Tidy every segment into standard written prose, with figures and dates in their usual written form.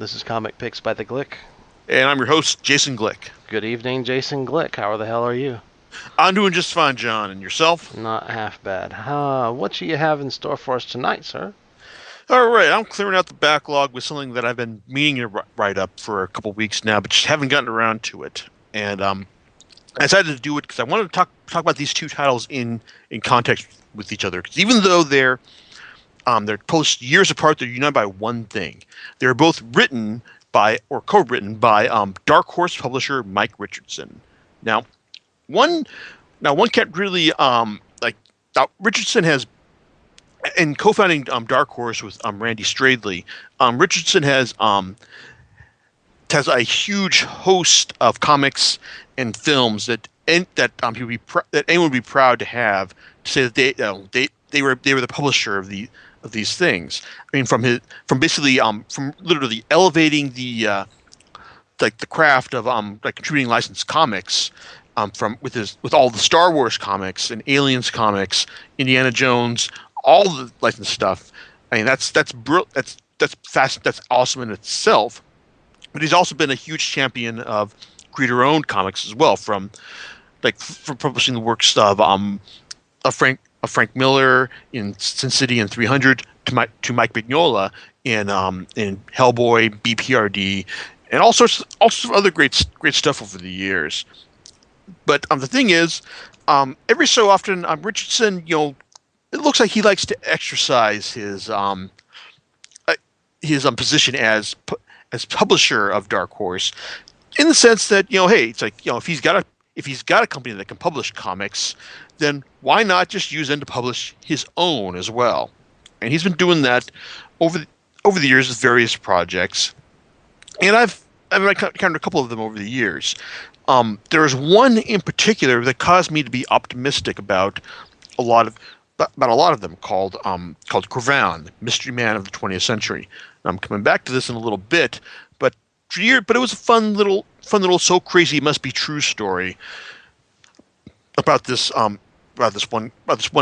This is Comic Picks by the Glick. And I'm your host, Jason Glick. Good evening, Jason Glick. How the hell are you? I'm doing just fine, John. And yourself? Not half bad. What you have in store for us tonight, sir? All right, I'm clearing out the backlog with something that I've been meaning to write up for a couple weeks now, but just haven't gotten around to it. And I decided to do it because I wanted to talk about these two titles in context with each other. Because even though they're published years apart, they're united by one thing. They're both written by or co-written by Dark Horse publisher Mike Richardson. Now, one can't really Richardson has, in co-founding Dark Horse with Randy Stradley, Richardson has a huge host of comics and films that anyone would be proud to have, to say that they were the publisher of these things. I mean, from literally elevating the craft of contributing licensed comics, with all the Star Wars comics and Aliens comics, Indiana Jones, all the licensed stuff. I mean, that's awesome in itself. But he's also been a huge champion of creator-owned comics as well, from publishing the works of Frank Miller in Sin City and 300 to Mike Mignola in Hellboy, BPRD, and all sorts of other great stuff over the years. But the thing is, every so often, Richardson, it looks like he likes to exercise his position as publisher of Dark Horse, in the sense that, hey, it's like, if he's got a company that can publish comics, then why not just use them to publish his own as well? And he's been doing that over the years with various projects, and I've encountered a couple of them over the years. There is one in particular that caused me to be optimistic about a lot of them, called Cravan, Mystery Man of the 20th Century. And I'm coming back to this in a little bit, but it was a fun little so crazy it must be true story about this one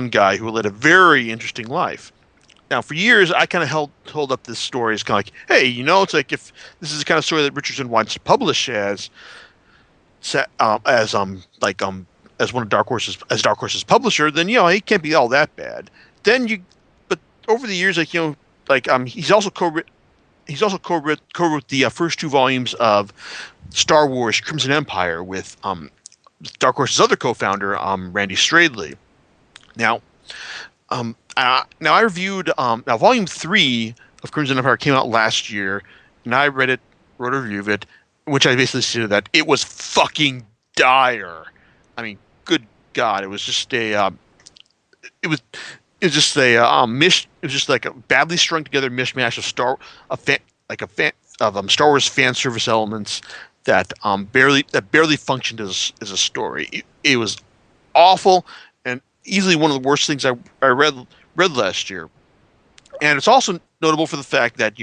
guy who led a very interesting life. Now, for years, I kind of held up this story as kind of like, hey, it's like, if this is the kind of story that Richardson wants to publish as one of Dark Horse's publisher, then he can't be all that bad. But over the years, he's also co-wrote the first two volumes of Star Wars Crimson Empire with Dark Horse's other co-founder, Randy Stradley. Now I reviewed Volume 3 of Crimson Empire came out last year, and I wrote a review of it, in which I basically said that it was fucking dire. I mean, good God, it was just a badly strung together mishmash of Star Wars fan service elements that barely functioned as a story. It was awful and easily one of the worst things I read last year. And it's also notable for the fact that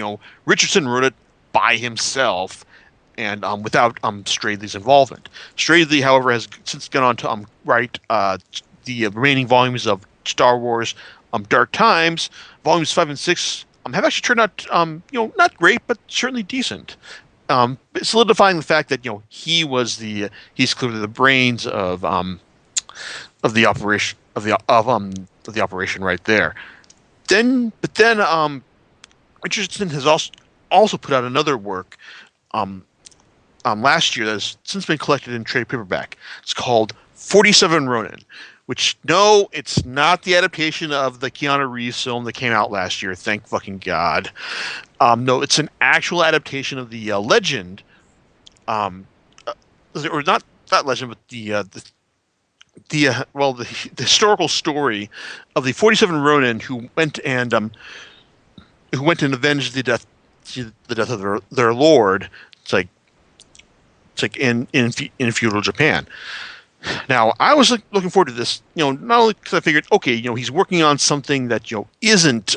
Richardson wrote it by himself and without Stradley's involvement. Stradley, however, has since gone on to write the remaining volumes of Star Wars Dark Times. Volumes 5 and 6 have actually turned out not great, but certainly decent. Solidifying the fact that he's clearly the brains of the operation right there. Then Richardson has also put out another work last year that has since been collected in trade paperback. It's called 47 Ronin, which, no, it's not the adaptation of the Keanu Reeves film that came out last year. Thank fucking God. No, it's an actual adaptation of the legend, or not legend, but the historical story of the 47 Ronin who went and avenged the death of their lord. It's like in feudal Japan. Now, I was looking forward to this, not only because I figured, okay, he's working on something that isn't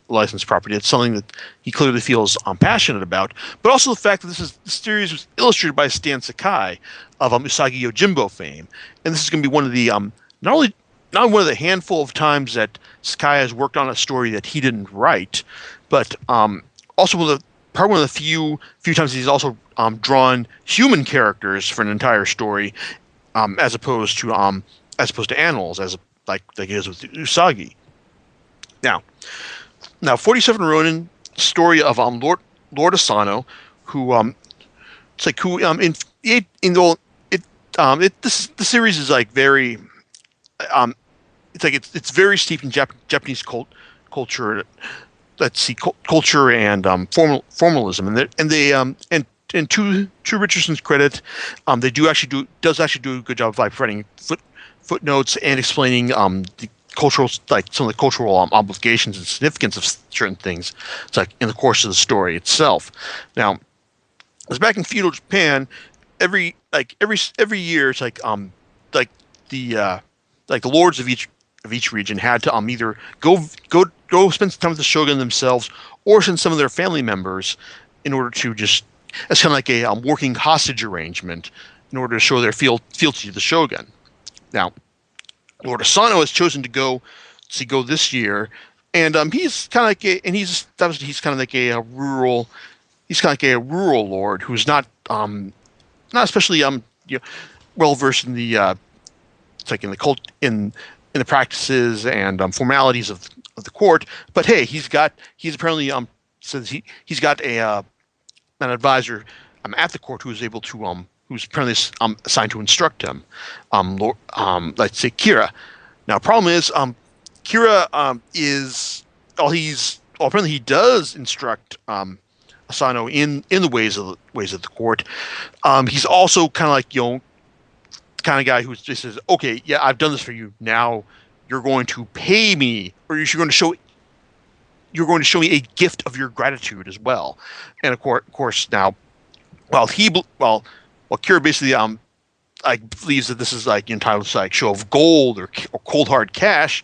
licensed property. It's something that he clearly feels passionate about, but also the fact that this series was illustrated by Stan Sakai of Usagi Yojimbo fame, and this is going to be one of the not one of the handful of times that Sakai has worked on a story that he didn't write, but also one of the probably one of the few times he's also drawn human characters for an entire story, as opposed to animals, like it is with Usagi. Now, 47 Ronin, story of Lord Asano, who it's like who in the it the series is like very it's like it's very steeped in Japanese culture. Let's see, culture and formalism, and to Richardson's credit, they does actually do a good job of like providing footnotes and explaining the cultural, like some of the cultural obligations and significance of certain things. It's like in the course of the story itself. Now, as back in feudal Japan, every year, it's like the lords of each region had to either go spend some time with the shogun themselves or send some of their family members in order to just as kind of like a working hostage arrangement in order to show their fealty to the shogun. Now, Lord Asano has chosen to go this year, and he's kind of like a rural lord who's not especially well versed in the it's like in the cult in the practices and formalities of the court. But hey, he's apparently says he's got an advisor at the court who's able to who's apparently assigned to instruct him. Let's say Kira. Now, problem is Kira is apparently he does instruct Asano in the ways of the court. He's also kind of like kind of guy who just says, okay, yeah, I've done this for you. Now you're going to pay me, or you're going to show me a gift of your gratitude as well. And of course now, while Kira basically believes that this is like entitled to like show of gold or cold hard cash,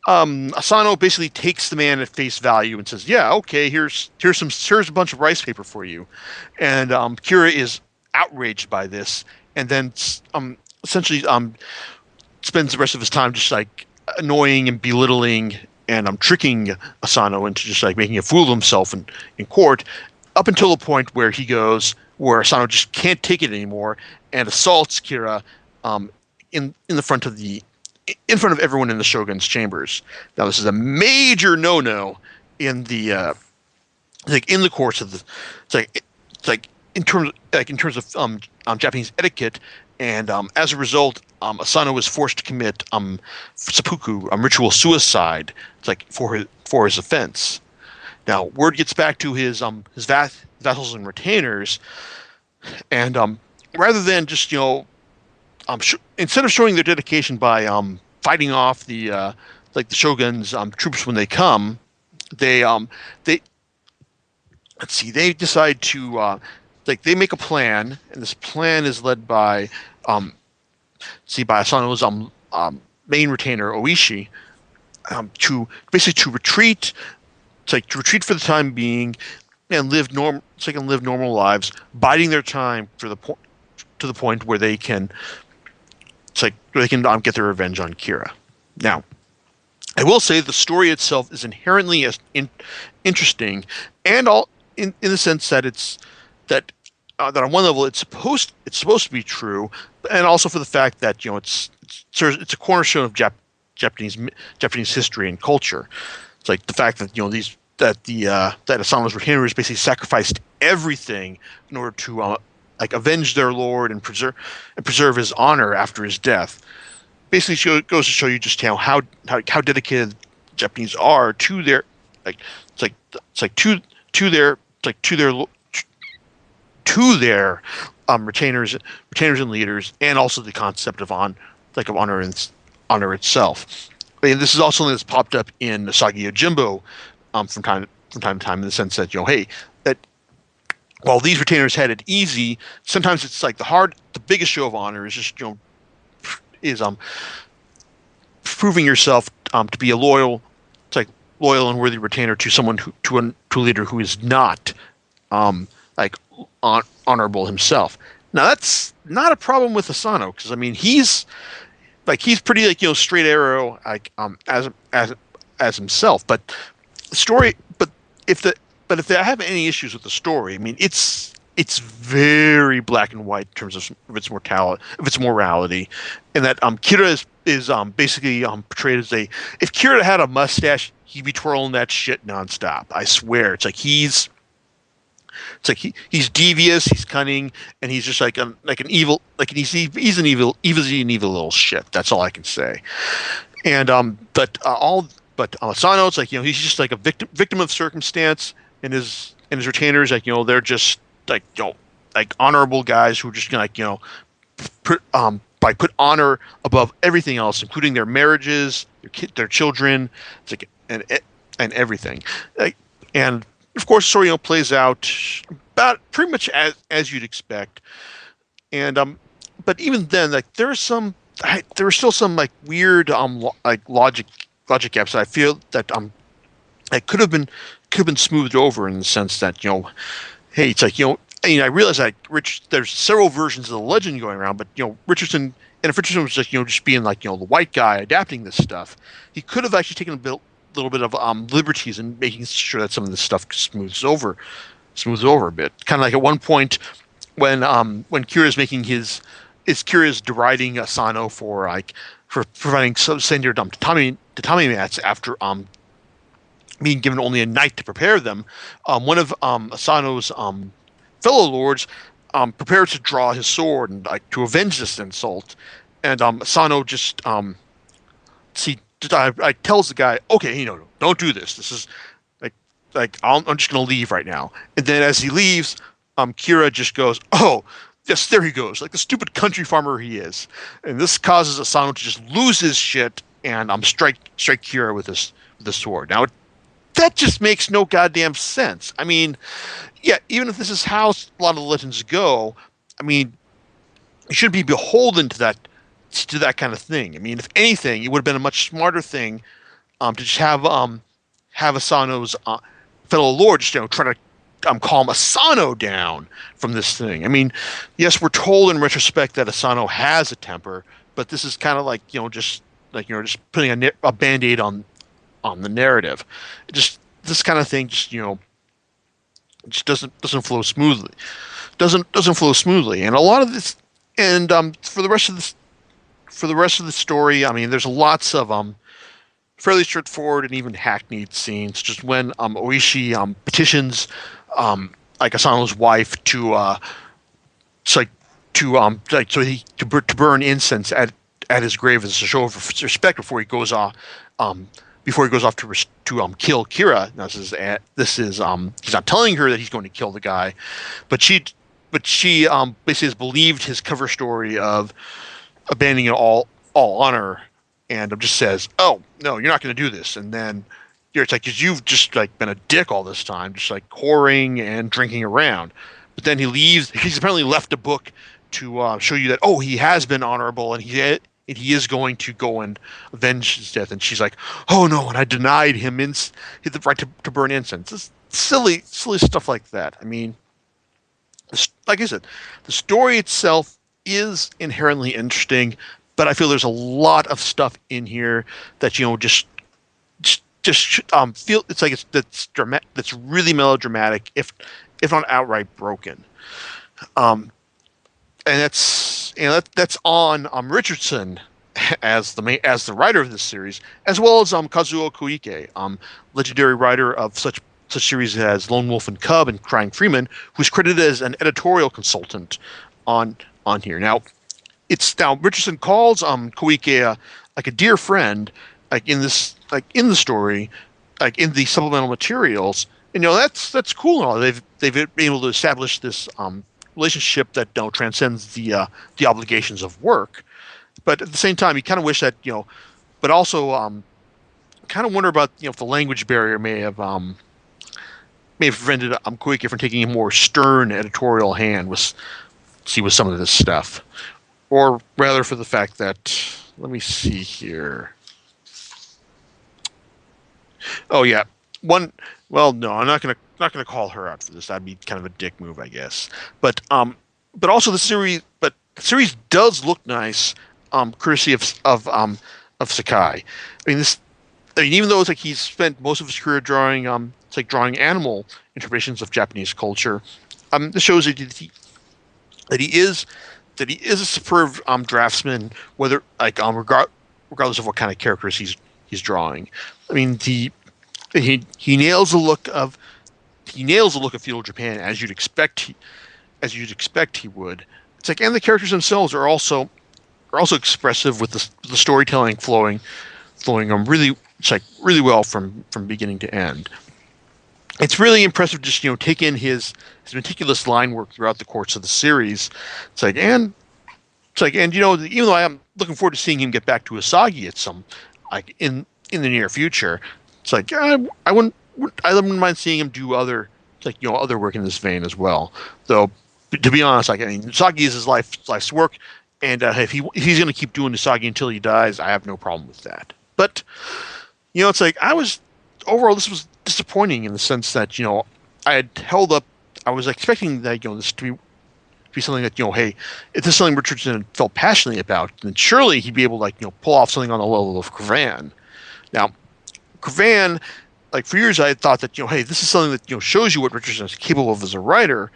Asano basically takes the man at face value and says, yeah, okay, here's a bunch of rice paper for you. And Kira is outraged by this, and then essentially spends the rest of his time just like annoying and belittling and tricking Asano into just like making a fool of himself in court, up until the point where Asano just can't take it anymore and assaults Kira in front of everyone in the shogun's chambers. Now, this is a major no-no in the in the course of the it's like in terms of Japanese etiquette, and as a result, Asano was forced to commit seppuku, ritual suicide. It's like for his offense. Now, word gets back to his vassals and retainers, and rather than just instead of showing their dedication by fighting off the shogun's troops when they come, they decide to they make a plan, and this plan is led by Asano's main retainer Oishi, to retreat. To retreat for the time being and live normal lives, biding their time to the point where they can get their revenge on Kira. Now, I will say the story itself is inherently interesting, and all in the sense that that on one level it's supposed to be true, and also for the fact that it's a cornerstone of Japanese history and culture. It's like the fact that that Asano's retainers basically sacrificed everything in order to avenge their lord and preserve his honor after his death. Basically, goes to show you just how dedicated Japanese are to their retainers and leaders, and also the concept of honor itself. And this is also something that's popped up in Usagi Yojimbo from time to time, in the sense that that while these retainers had it easy, sometimes it's like the biggest show of honor is just proving yourself to be a loyal and worthy retainer to someone to a leader who is not honorable himself. Now, that's not a problem with Asano, because I mean he's pretty straight arrow as himself, but the story. But if but if I have any issues with the story, I mean, it's very black and white in terms of its mortality, of its morality, and that Kira is basically portrayed as a if Kira had a mustache, he'd be twirling that shit nonstop. I swear, it's like he's devious, he's cunning, and he's just like an evil he's an evil little shit. That's all I can say. And Asano, it's like he's just like a victim of circumstance, and his retainers they're just like like honorable guys who are just gonna put honor above everything else, including their marriages, their children, it's like and everything. Like, and of course, the story plays out about pretty much as you'd expect. And but even then, like there are still some like weird like logic gaps that I feel that that could have been smoothed over in the sense that hey, it's like I realize that there's several versions of the legend going around, but Richardson, and if Richardson was just being like the white guy adapting this stuff, he could have actually taken little bit of liberties in making sure that some of this stuff smooths over a bit. Kind of like at one point when Kira's making Kira's deriding Asano for providing some senior tatami mats after being given only a night to prepare them. One of Asano's fellow lords prepares to draw his sword and to avenge this insult, and Asano just I tells the guy, okay, don't do this. This is I'm just gonna leave right now. And then as he leaves, Kira just goes, oh, yes, there he goes, like the stupid country farmer he is. And this causes Asano to just lose his shit and strike Kira with the sword. Now that just makes no goddamn sense. I mean, yeah, even if this is how a lot of the legends go, I mean, you shouldn't be beholden to that kind of thing. I mean, if anything, it would have been a much smarter thing to just have Asano's fellow lord just try to calm Asano down from this thing. I mean, yes, we're told in retrospect that Asano has a temper, but this is kind of like just putting a band-aid on the narrative. Just this kind of thing just doesn't flow smoothly. Doesn't flow smoothly, and a lot of this, and for the rest of the story, I mean, there's lots of fairly straightforward and even hackneyed scenes. Just when Oishi petitions like Asano's wife to to burn incense at his grave as a show of respect before he goes off to kill Kira. Now, this is he's not telling her that he's going to kill the guy, but she basically has believed his cover story of abandoning all honor, and just says, "Oh no, you're not going to do this." And then it's like, because you've just been a dick all this time, just whoring and drinking around. But then he leaves. He's apparently left a book to show you that he has been honorable and he is going to go and avenge his death. And she's like, "Oh no!" And I denied him the right to burn incense. It's silly stuff like that. I mean, like I said, the story itself is inherently interesting, but I feel there's a lot of stuff in here that just feel that's really melodramatic, if not outright broken. And that's on Richardson as the writer of this series, as well as Kazuo Koike, legendary writer of such series as Lone Wolf and Cub and Crying Freeman, who's credited as an editorial consultant on here. Now Richardson calls Koike a dear friend, in the story, in the supplemental materials, and that's cool and all. They've been able to establish this relationship that transcends the obligations of work, but at the same time, you kind of wish that but also kind of wonder about if the language barrier may have prevented Koike from taking a more stern editorial hand with some of this stuff, or rather for the fact that, let me see here. Oh yeah, one. Well, no, I'm not gonna call her out for this. That'd be kind of a dick move, I guess. But also the series does look nice, courtesy of Sakai. I mean, I mean, even though it's like he's spent most of his career drawing, it's like drawing animal interpretations of Japanese culture. This shows that he is that he is a superb draftsman, whether like regardless of what kind of characters he's drawing. I mean, he nails the look of feudal Japan as you'd expect he would. It's like, and the characters themselves are also expressive with the storytelling flowing really, it's like really well from beginning to end. It's really impressive just take in his meticulous line work throughout the course of the series. It's like and even though I am looking forward to seeing him get back to Usagi at some like in the near future, it's like I wouldn't mind seeing him do other work in this vein as well. Though to be honest, like I mean, Usagi is his life's work, and if he's going to keep doing Usagi until he dies, I have no problem with that. But it's like overall this was disappointing in the sense that I had held up. I was expecting that this to be something that hey, if this is something Richardson felt passionately about, then surely he'd be able to pull off something on the level of Cravan. Now, Cravan, like for years I had thought that hey, this is something that shows you what Richardson is capable of as a writer,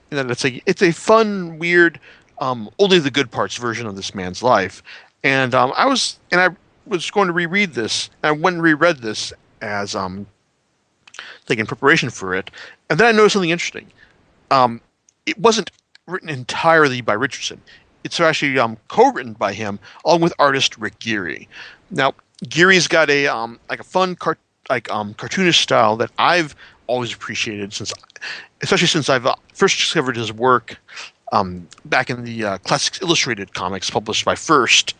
and that it's a fun, weird, only the good parts version of this man's life. And I was going to reread this. And I went and reread this as like in preparation for it, and then I noticed something interesting. It wasn't written entirely by Richardson. It's actually co-written by him along with artist Rick Geary. Now, Geary's got a like a fun cartoonish style that I've always appreciated especially since I've first discovered his work back in the Classics Illustrated comics published by First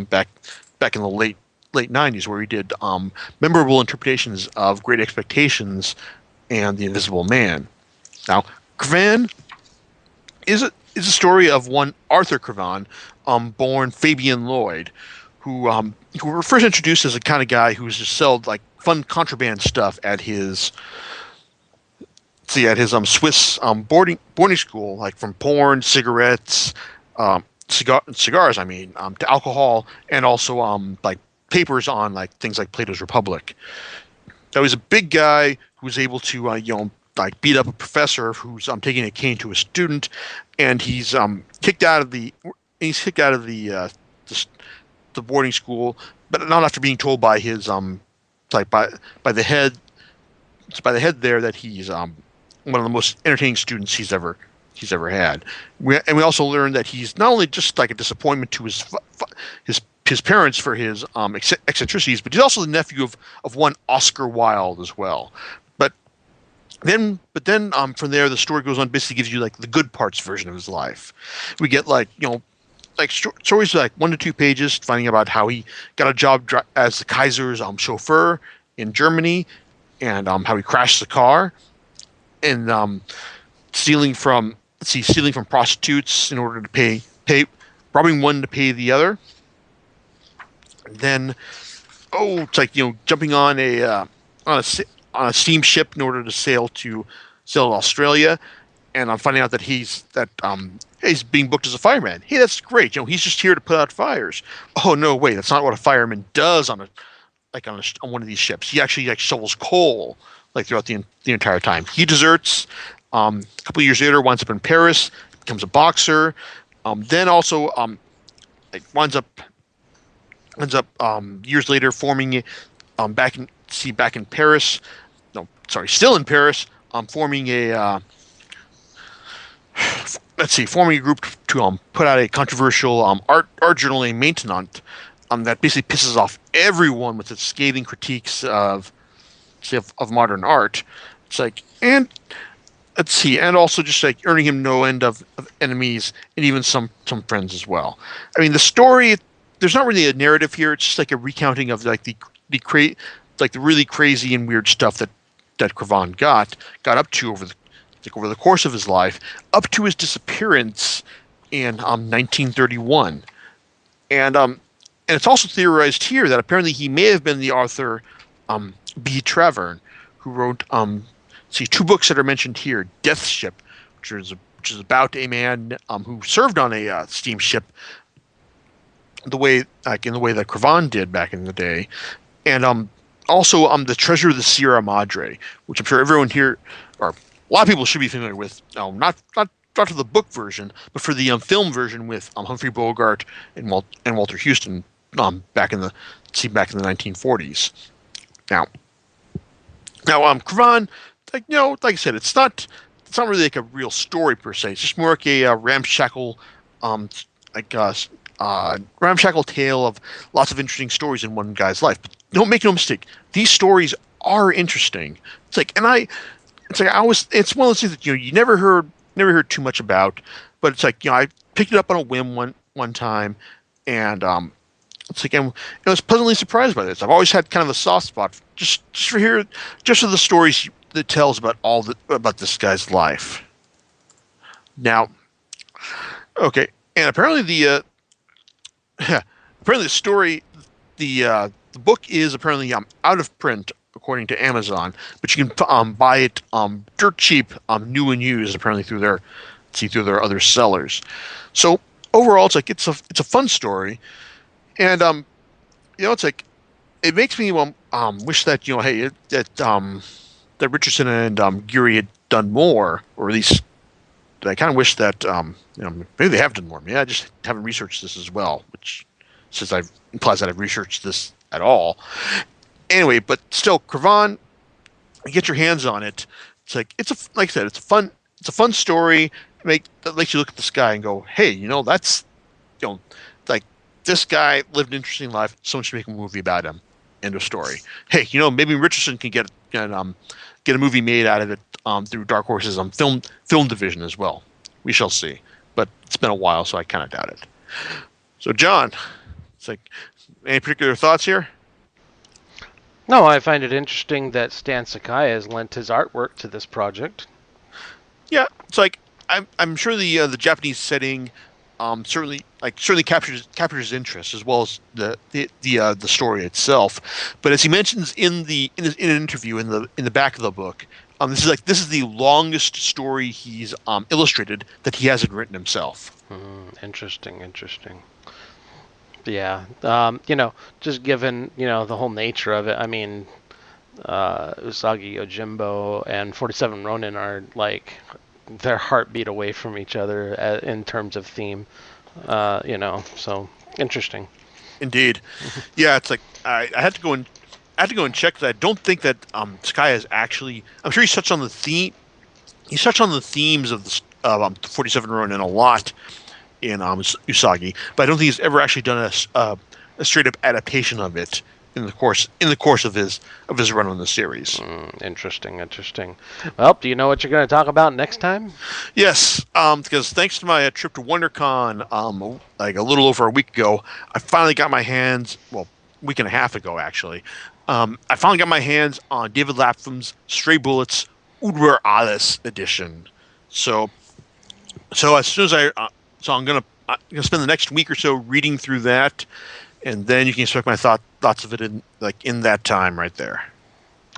back in the late 90s, where he did memorable interpretations of Great Expectations and The Invisible Man. Now, Cravan is a story of one Arthur Cravan, born Fabian Lloyd, who were first introduced as a kind of guy who was just sold like fun contraband stuff at his Swiss boarding school, like from porn, cigarettes, cigars. I mean, to alcohol, and also like papers on like things like Plato's Republic. Now he's a big guy who was able to like beat up a professor who's taking a cane to a student, and he's kicked out of the the boarding school, but not after being told by his like by the head there that he's one of the most entertaining students he's ever had. We also learned that he's not only just like a disappointment to his parents for his eccentricities, but he's also the nephew of one Oscar Wilde as well. But then from there the story goes on, basically gives you like the good parts version of his life. We get like stories like 1 to 2 pages finding about how he got a job as the Kaiser's chauffeur in Germany, and how he crashed the car, and stealing from prostitutes in order to pay robbing one to pay the other. And then it's like jumping on a steamship in order to sail to Australia, and I'm finding out that he's being booked as a fireman. Hey, that's great. He's just here to put out fires. Oh no, wait, that's not what a fireman does on one of these ships. He actually shovels coal like throughout the entire time. He deserts. A couple of years later, winds up in Paris, becomes a boxer. Then also winds up years later forming back in Paris. No, sorry, still in Paris. Forming a forming a group to put out a controversial art journal named Maintenant, that basically pisses off everyone with its scathing critiques of modern art. It's like, and also just like earning him no end of enemies and even some friends as well. I mean, the story, there's not really a narrative here. It's just like a recounting of like the really crazy and weird stuff that Cravan got up to over the course of his life, up to his disappearance in 1931. And it's also theorized here that apparently he may have been the author B. Cravan, who wrote 2 books that are mentioned here: Death Ship, which is about a man who served on a steamship in the way that Cravan did back in the day, and also the Treasure of the Sierra Madre, which I'm sure everyone here, or a lot of people should be familiar with. Not for the book version, but for the film version with Humphrey Bogart and Walter Houston back in the 1940s. Now, Cravan, like I said, it's not really like a real story per se. It's just more like a ramshackle, like ramshackle tale of lots of interesting stories in one guy's life. But don't make no mistake, these stories are interesting. It's one of those things that you never heard too much about, but it's like I picked it up on a whim one time, and it's like I was pleasantly surprised by this. I've always had kind of a soft spot just for the stories that tells about this guy's life. Now, okay, and apparently the story, the book is apparently out of print according to Amazon, but you can buy it dirt cheap, new and used apparently through their other sellers. So overall, it's a fun story, and it's like it makes me wish that that Richardson and Geary had done more, or at least I kind of wish that maybe they have done more. Maybe I just haven't researched this as well, which implies that I've researched this at all. Anyway, but still, Cravan, get your hands on it. It's like like I said, it's a fun story. That makes you look at the sky and go, hey, that's like this guy lived an interesting life. Someone should make a movie about him. End of story. Hey, maybe Richardson can get a movie made out of it through Dark Horse's film division as well. We shall see. But it's been a while, so I kind of doubt it. So, John, it's like any particular thoughts here? No, I find it interesting that Stan Sakai has lent his artwork to this project. Yeah, it's like I'm sure the Japanese setting certainly captures his interest as well as the story itself. But as he mentions in an interview in the back of the book, this is the longest story he's illustrated that he hasn't written himself. Interesting. Yeah, just given the whole nature of it. I mean, Usagi Yojimbo and 47 Ronin are like their heartbeat away from each other in terms of theme. So interesting. Indeed, yeah. It's like I had to go and check because I don't think that Sky has actually. I'm sure he's touched on the theme. He's touched on the themes of the 47 Ronin a lot in Usagi, but I don't think he's ever actually done a straight up adaptation of it in the course of his run on the series. Interesting. Well, do you know what you're going to talk about next time? Yes, because thanks to my trip to WonderCon, like a little over a week ago, I finally got my hands. Well, a week and a half ago actually. I finally got my hands on David Lapham's Stray Bullets Udwer Alles edition. So as soon as I'm gonna spend the next week or so reading through that, and then you can expect my thoughts of it in that time right there.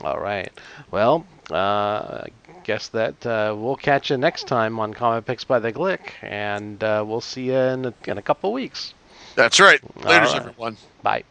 All right. Well, I guess that we'll catch you next time on Comic Picks by the Glick, and we'll see you in a couple weeks. That's right. Later, right. everyone. Bye.